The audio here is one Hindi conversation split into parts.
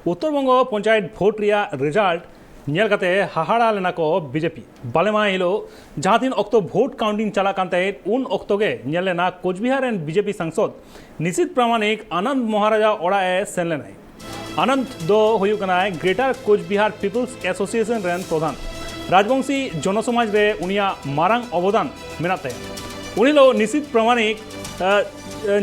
Uttar Banga panchayat vote result nail काते हाहाड़ा लेना को बीजेपी बालेमा हिलो जहाँ दिन अक्तो भोट काउंटिंग चला कांते उन अक्तोगे नेल लेना कोचबिहार एन बीजेपी सांसद निशित प्रामाणिक आनंद महाराजा ओड़ाए सेन लेनाय आनंद दो हुयुकनाय ग्रेटर कोचबिहार पीपल्स एसोसिएशन रेन प्रधान राजवंशी जनसमाज रे उनिया मारांग अवदान मेनाते उनिलो निशित प्रामाणिक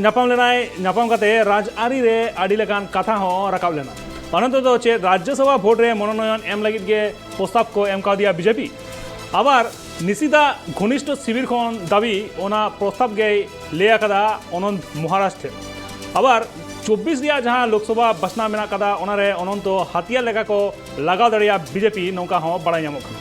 नापाम लेनाय नापाम काते राजआरी रे आडी लेकान कथा हो रकाब लेना अनंत तो चे राज्यसभा भोट रे मनोनयन एम लगित गे प्रस्ताव को एम का दिया बीजेपी आबार निशिदा घनिष्ठ शिविर खन दाबी ओना प्रस्ताव गे ले आकादा अनंत महाराष्ट्र आबार 24 रिया जहां लोकसभा बसना मेना कादा ओनारे अनंत हाथिया लेका को लगा दड़िया बीजेपी नौका हो बड़ा नामक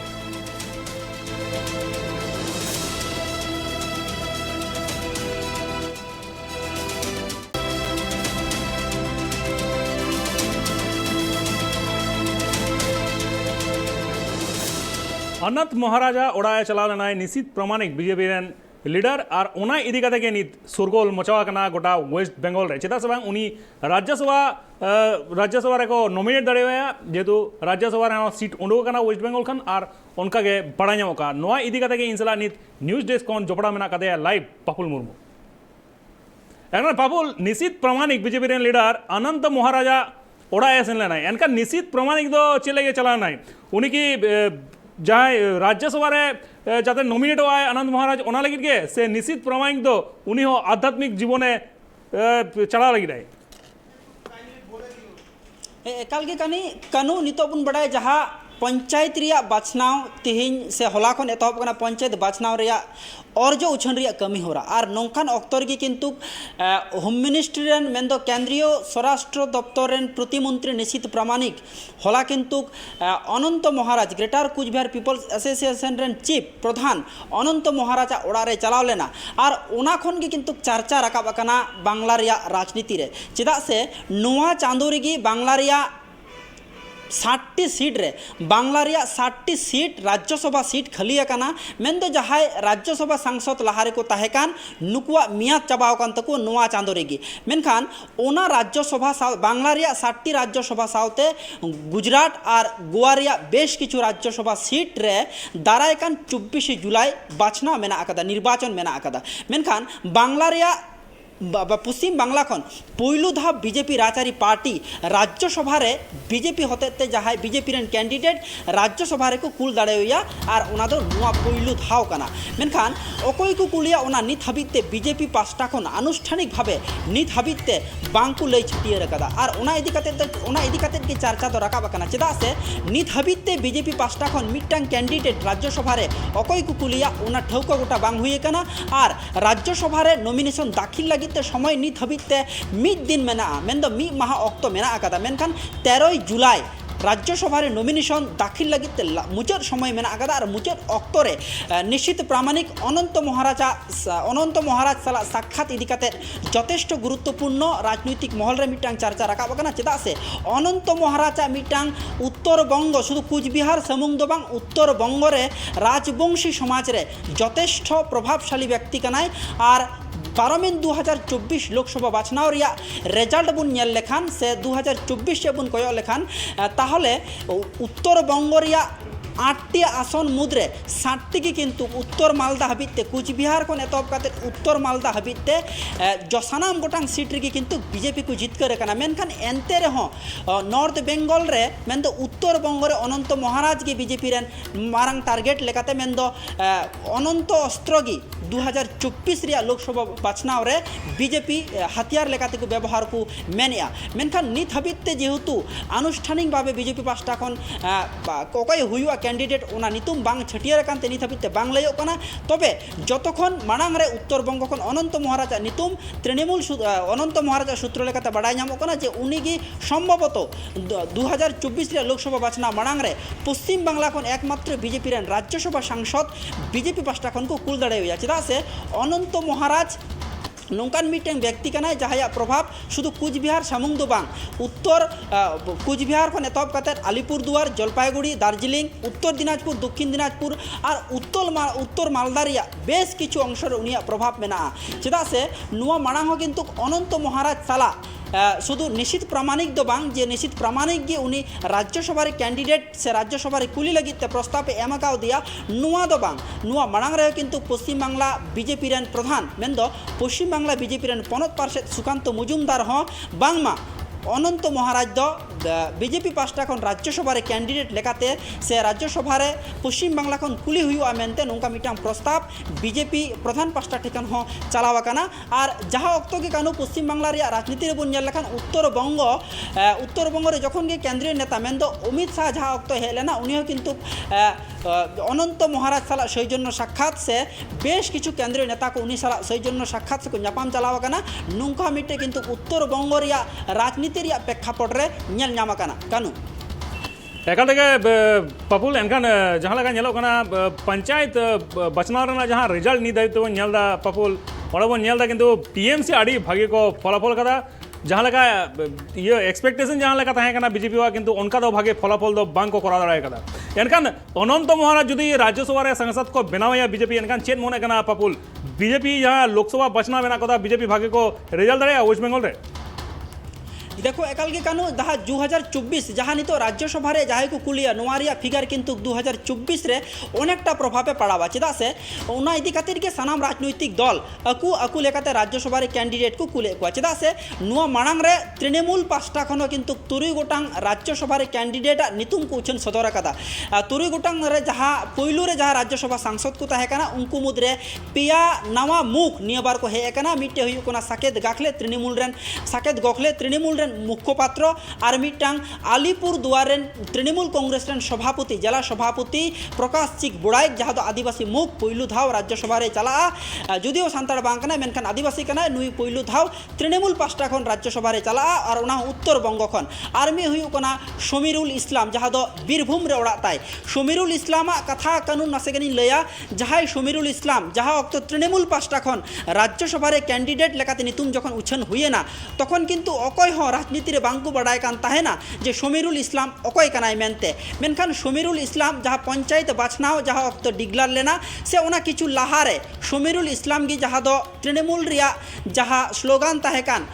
अनंत महाराजा ओड़ाए चला लेना निशित प्रामाणिक बीजेपी रेन लीडर और उना इदी कते के नित सुरगोल मचावा कना गोटा वेस्ट बेंगल रे चेदा से बांग उनी राज्यसभा रे को नॉमिनेट दड़ेया जेतु राज्यसभा रे सीट उंडो कना वेस्ट बेंगल खन और उनका के बड़ा ᱧᱟᱢᱚᱜᱼᱟ नोआ इदी कते के इंसला नित न्यूज डेस्क कोन जोपड़ा मेना कते लाइव पापुल मुर्मू एना पापुल निशित प्रामाणिक बीजेपी रेन लीडर अनंत महाराजा ओड़ाए सेन लेना एनका निशित प्रामाणिक दो चेलेगे चला नाय उनी की जहाँ राज्यसभा रे जाते नॉमिनेट हुआ है आनंद महाराज ओना लगित के से निशित प्रामाणिक दो उनी हो आध्यात्मिक जीवने चला लगी रहे एकाल के कानू नितो बुन बड़ाय जहाँ पंचायत रिया बाछनाव तिहिन से होला खन एतहब कना पंचायत बाछनाव रिया अर्जो उछन रिया कमी हो रहा और नौकान अक्तर की किंतु होम मिनिस्ट्री रेन मेंदो केंद्रीय स्वराष्ट्र दप्तर रेन प्रतिमंत्री निशित प्रामाणिक होला किंतु Anant Maharaj greater Coochbehar people's association रेन चीफ प्रधान अनंत महाराजा ओड़ा रे चलाव लेना और उना खन की किंतु चर्चा रकाब कना बांग्ला रिया राजनीति रे चेदा से नोआ चांदो रेगी बांग्ला रिया 60 सीट रे बांग्ला रिया 60 सीट राज्यसभा सीट खाली आकाना मेंदो जहाय राज्यसभा सांसद लहारे को ताहेकान नुकुआ मियाद चाबाव कान तको नोआ चांदो रेगी मेनखान ओना राज्यसभा बांग्ला रिया 60 राज्यसभा सावते गुजरात और गोवा रिया बेश किछु राज्यसभा सीट रे दाराय कान 24 जुलाई बाछना मेना आकादा निर्वाचन मेना आकादा मेनखान बांग्ला रिया पश्चिम बांग्ला खन पहलू धाप बीजेपी राजआरी पार्टी राज्यसभा रे बीजेपी होते जहाँ बीजेपी रेन कैंडिडेट राज्यसभा रे को कुल दाड़ेया और उना दो नुआ पहलू धाव कना मेनखान अकोय को कुलिया उना नित हाबिते बीजेपी पास्टा खन आनुष्ठानिक भावे नित हाबिते बांकु लई छटियर कदा और उना इदी कते की चर्चा तो रकाब कना चेदा से नित हाबिते बीजेपी पास्टा खन मिटटांग कैंडिडेट राज्यसभा रे अकोय को कुलिया उना ठौका गोटा बांग हुए कना और राज्यसभा रे नॉमिनेशन दाखिल लगी समय नित हबीते मिद दिन मेना मेनदो मी माह अक्तो मेना आकादा मेनखान 13 जुलाई राज्यसभा रे नॉमिनेशन दाखिल लगित मुचाद समय मेना आकादा और मुचाद अक्तो रे निश्चित प्रामाणिक अनंत महाराज साला साक्षात इदी काते यथेष्ट गुरुत्वपूर्ण राजनीतिक महल रे मिटांग चर्चा रकाब कना चेदा से अनंत महाराजा मिटांग उत्तर बंग शुधु कुचबिहार समुंग दो बांग उत्तर बंग रे राजवंशी समाज रे यथेष्ट प्रभावशाली व्यक्ति कनाय और 12 में 2024 लोकसभा बाछनाव रिया रेजल्ट बुन नेल लेखान से 2024 से बुन कयो लेखान ताहले उत्तर बंग रिया 8टी आसन मुद्रे 60टी की किंतु उत्तर मालदा हबीते कुचबिहार को एतहब काते उत्तर मालदा हबीते जसानाम गोटांग सीट रे किंतु बीजेपी को जीत करे कना मेनखान एनते रे हो नॉर्थ बेंगल रे मेनदो उत्तर बंग रे अनंत महाराज की बीजेपी रेन मारंग टारगेट लेकाते मेनदो अनंत अस्त्रगी 2024 रिया लोकसभा बाछनाव रे बीजेपी हथियार लेकाते को व्यवहार को मेनिया मेनखान नित हबीते जेहेतु आनुष्ठानिक भावे बीजेपी पास्टा खन कोकय हुआ कैंडिडेट उना नितुम बांग छटियर कानते नित हबीते बांग लयो कना तबे जतखन मानांग रे उत्तर बंग खन अनंत महाराजा नितुम तृणमूल अनंत महाराजा सूत्र लेकाते बाडाय ᱧᱟᱢᱚᱜ कना जे उनी की संभवत 2024 रे लोकसभा बाछना मानांग रे पश्चिम बांग्ला खन एकमात्र बीजेपी रेन राज्यसभा सांसद बीजेपी पास्टा खन को कुल दाड़ेया चेदा से अनंत महाराज नौकान मिटें व्यक्ति कना जहाँ प्रभाव शुद्ध कुचबिहार सामुंग दो बांग उत्तर कुचबिहार को एतहब काते आलिपुरदुआर जलपाईगुड़ी दार्जिलिंग उत्तर दिनाजपुर दक्षिण दिनाजपुर और उत्तर मालदा रिया बेस किछु अंश रे उनिया प्रभाव मेना चेदा से नुआ मांग किंतु अनंत महाराज साला শুধু নিশ্চিত প্রামাণিক দো বাং যে নিশ্চিত প্রামাণিক গে উনি রাজ্যসভার ক্যান্ডিডেট সে রাজ্যসভার কুলি লাগিতে প্রস্তাবে এমাকাও দিয়া নুয়া দো বাং নুয়া মাড়াং রে কিন্তু পশ্চিম বাংলা বিজেপি রেন প্রধান মেনদো পশ্চিম বাংলা বিজেপি রেন পনত পার্ষদ সুকান্ত মজুমদার হ বাংমা অনন্ত মহারাজ দ বিজেপি পাঁচটা এখন রাজ্যসভার ক্যান্ডিডেট লেখাতে সে রাজ্যসভার পশ্চিম বাংলা এখন কুলি হুয়া মেনতে নৌকা মিটাং প্রস্তাব বিজেপি প্রধান পাঁচটা ঠিকান হ চালাওয়া কানা আর যাহা অক্তকে কানু পশ্চিম বাংলার রাজনীতির বন লেখান উত্তরবঙ্গরে যখন গিয়ে কেন্দ্রীয় নেতা মেনদ অমিত শাহ যাহা অক্ত হেলেনা উনিও কিন্তু অনন্ত মহারাজ সালা সৌজন্য সাক্ষাৎ সে বেশ কিছু কেন্দ্রীয় নেতাকে উনি সালা সৌজন্য সাক্ষাৎ সে জাপান চালাওয়া কানা নৌকা মিটে কিন্তু উত্তরবঙ্গ রাজনীতির প্রেক্ষাপটে ñel ñama kana kanu एकाल तक पपुल एनखान जहाँ लगा ñelo kana पंचायत बचनाव रना जहाँ रिजल्ट नी दायित्व ñel दा पपुल और वो ñel दा किंतु टीएमसी आड़ी भाग्य को फलाफल कदा जहाँ लगा ये एक्सपेक्टेशन जहाँ लगा तहें kana बीजेपी वा किंतु उनका दो भाग्य फलाफल दो बांग को करा दाड़ाय कदा एनखान अनंत महाराज जुदी राज्यसभा रे सांसद को बनावया बीजेपी एनखान चेन मोने kana पपुल बीजेपी यहाँ लोकसभा बचना बेना कदा बीजेपी भाग्य को रिजल्ट दाड़ाय वेस्ट बेंगल रे देखो एकाल के कानू जहाँ 2024 जहाँ नितो राज्यसभा जहाँ को कुलिया नोआरिया फिगर किंतु 2024 रे अनेकटा प्रभावे पड़ावा चेदा से उना इदी खातिर के सानाम राजनैतिक दल अकु लेकाते राज्यसभा कैंडिडेट को कुले को चेदा से नुआ मांग रे तृणमूल पास्टा खनो किंतु तुरुई गोटांग राज्यसभा कैंडिडेट नितुम को उछन सदर कदा तुरुई गोटांग रे जहाँ पहिलू रे जहाँ राज्यसभा सांसद को तहे कना उनको मुद्रे पिया नवा मुख नियबार को हे कना मिटे हुई कोना साकेत गाखले तृणमूल रेन साकेत गोखले तृणमूल रेन मुख्यपात्र और मिटांग आलिपुर दुआरेन तृणमूल कांग्रेस रेन सभापति जिला सभापति प्रकाश चिक बुड़ाई जहाँ दो आदिवासी मुख पहिलू धाव राज्यसभा चला जुदिओ सान्ताड़ बांग कना मेनखान आदिवासी कना नुई पहिलू धाव तृणमूल पास्टा खन राज्यसभा चला और उना उत्तर बंग खन आर्मी हुई कना शमीरुल इस्लाम जहाँ दो बीरभूम रे ओड़ा ताई शमीरुल इस्लाम कथा कानून नासेगनी लया जहाँ शमीरुल इस्लाम जहाँ अक्त तृणमूल पास्टा खन राज्यसभा कैंडिडेट लेकाते नितुम जखन उछन हुए ना तखन किंतु अकय हो राजनीति रे बांगको बड़ाय कान ताहेना जे शमीरुल इस्लाम अकय कानाय मेनते मेनखान शमीरुल इस्लाम जहाँ पंचायत बाछनाव जहाँ अक्त डिग्लार लेना से ओना किछु लाहारे शमीरुल इस्लाम की जहाँ दो तृणमूल रिया जहाँ स्लोगान ताहे कान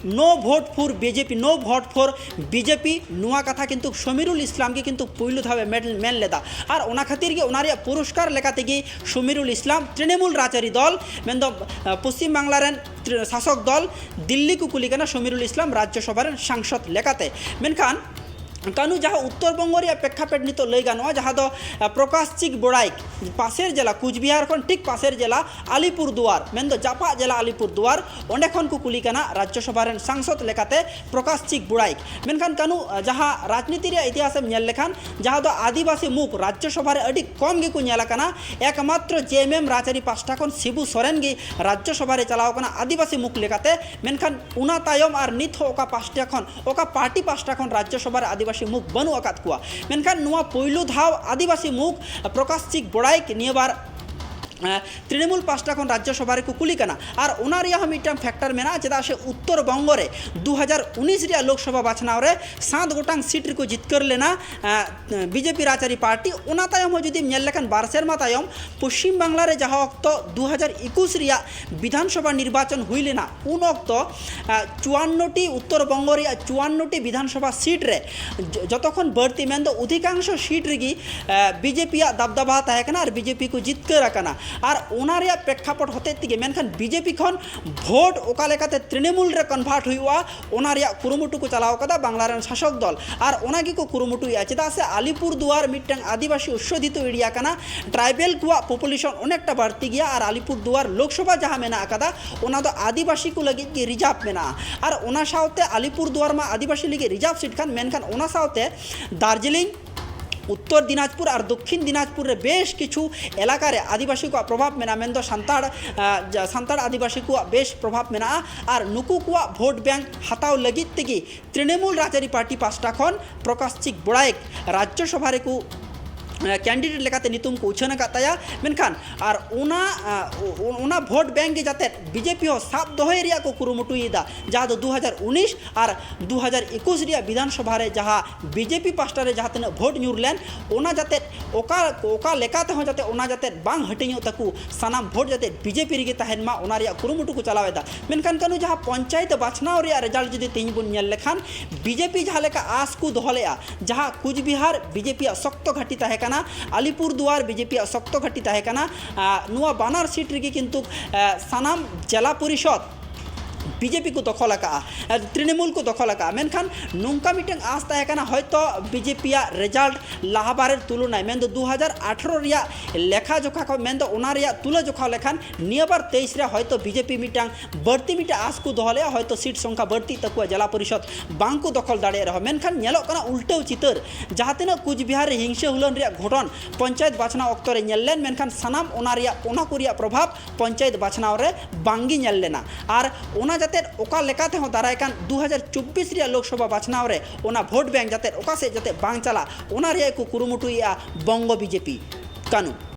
no vote for BJP no vote for BJP नुआ कथा किंतु शमीरुल इस्लाम की किंतु पुइलु धावे मेन लेदा और ओना खातिर के ओनारिया पुरस्कार लेकाते की शमीरुल इस्लाम तृणमूल राजनीति दल मेन दो पश्चिम बांगला रेन शासक दल दिल्ली को कुलिकाना शमीरुल इस्लाम राज्यसभा सांसद लेकाते मेनखान कानू जहाँ उत्तरबंग प्रेक्षापट नित लई गानोआ जहाँ दो प्रकाश चिक बोड़ाई पासेर जिला कूचबिहार खन ठीक पासेर जिला आलिपुर दुआर मेन दो जापा जिला आलिपुर दुआर ओंडे खन को कुली काना राज्यसभा सांसद लेकाते प्रकाश चिक बुड़ाई मेनखान कानू जहाँ राजनीति रे इतिहास नेल लेखान जहाँ दो आदिवासी मुख राज्यसभा अड़ी कम गे को नेला काना एकमात्र जेएमएम राजरी पास्टा खन शिबू सोरेन गे राज्यसभा चलाव काना आदिवासी मुख लेकाते मेनखान उना तायम और नित हो ओका पास्टा खन ओका पार्टी पास्टा खन राज्यसभा आदिवासी मुख बनू अकात कुआ मेनखान नुआ पहिलू धाव आदिवासी मुख प्रकाश चिक बोड़ाई नियबार तृणमूल पास्टा खन राज्यसभा को कुलिकाना और ओनारिया मिटान फैक्टर मेना चेदा से उत्तरबंग 2019 रिया लोकसभा बाछनाव रे 7 गोटांग सीट को जितकर लेना बीजेपी राजरी पार्टी ओना तायम जुदी नेल लेखान बार सेरमा तायम पश्चिम बांगला रे जहाँ अक्त 2021 रिया विधानसभा निर्वाचन हुई लेना उन अक्त 54टी उत्तरबंग रिया 54टी विधानसभा सीट रे जतक्षण बढ़ती मेन दो अधिकांश सीट रेगी बीजेपी दबदबा तहकना और बीजेपी को जितकर रखना और ओनारिया प्रेक्षापट होते तिगे मेनखान बीजेपी खन भोट ओका लेकाते तृणमूल रे कन्भार्ट हुआ ओनारिया कुरुमुटु को चलाव कदा बांग्ला रेन शासक दल और ओनागी को कुरुमुटु या चेदा से आलिपुर दुआर मिटंग आदिवासी उशोधित एरिया काना ट्राइबल कुआ पॉपुलेशन अनेकटा बढ़ती गया और आलिपुर दुआर लोकसभा जहाँ मेना कदा ओना दो आदिवासी को लगी कि रिजर्व मेना और ओना साउते आलिपुर दुआर में आदिवासी लगी रिजर्व सीट खान मेनखान ओना साउते दार्जिलिंग उत्तर दिनाजपुर और दक्षिण दिनाजपुर रे बेश किछु एलाका रे आदिवासी को प्रभाव मेना मेन सान्ताड़ आदिवासी को बेश प्रभाव मेना और नुकु को भोट बैंक हताव लगित तेगी तृणमूल राजरी पार्टी पास्टा खन प्रकाश चिक बोड़ाई राज्यसभा को कैंडिडेट लेकाते नितुम को उछन काताया मेनखान और उना वोट बैंक के जाते बीजेपी हो साब दोहे रिया को कुरुमुटुईदा जहाँ 2019 और 2021 रिया विधानसभा रे जहाँ बीजेपी पास्टा रे जहाँ तीन वोट न्यूर लेन ओना जाते ओका लेकाते हो जाते ओना जाते बांग हटियो तकु सानाम वोट जाते बीजेपी रिगे तहन मा ओना रिया कुरुमुटु को चलावेदा मेनखान कनु जहाँ पंचायत बाछनाव रिया रिजल्ट जदि तेज बुन नेल लेखान बीजेपी जहाँ लेका आस को दोहलेआ जहाँ कुचबिहार बीजेपी शक्त घाटी तहे आलिपुरदुआर बीजेपी शक्त घाटी तहेकना नुआ बानार सीट रे किंतु सानाम जिला परिषद बीजेपी को दखल तृणमूल को दखल मेनखान नौका मिटन आस तहेकना हयतो बीजेपी रिजल्ट लाहाबारेर तुलनाय मेन 2018 रिया लेखा जोखा को मेन ओना रिया तुला जोखा लेखान नियाबार 23 रे हयतो बीजेपी मिटांग बढ़ती मिटा आस को दोहले हयतो सीट संख्या बढ़ती तकुआ जिला परिषद बांग को दखल दाड़े रहो मेनखान नेलोग कना उल्टो चितर जहाँ तीन कुचबिहार हिंसा हुलन रिया घटन पंचायत बाछनाव अक्तो रे नेल लेन मेनखान सानाम ओना को रिया प्रभाव पंचायत बाछनाव रे बांगी नेल लेना और ओना जाते ओका लेकाते हो दारायकान 2024 रिया लोकसभा बाछनाव रे ओना वोट बैंक जाते ओका से जाते बांग चला ओना रिया को कुरुमुटुया बंग बीजेपी कानू।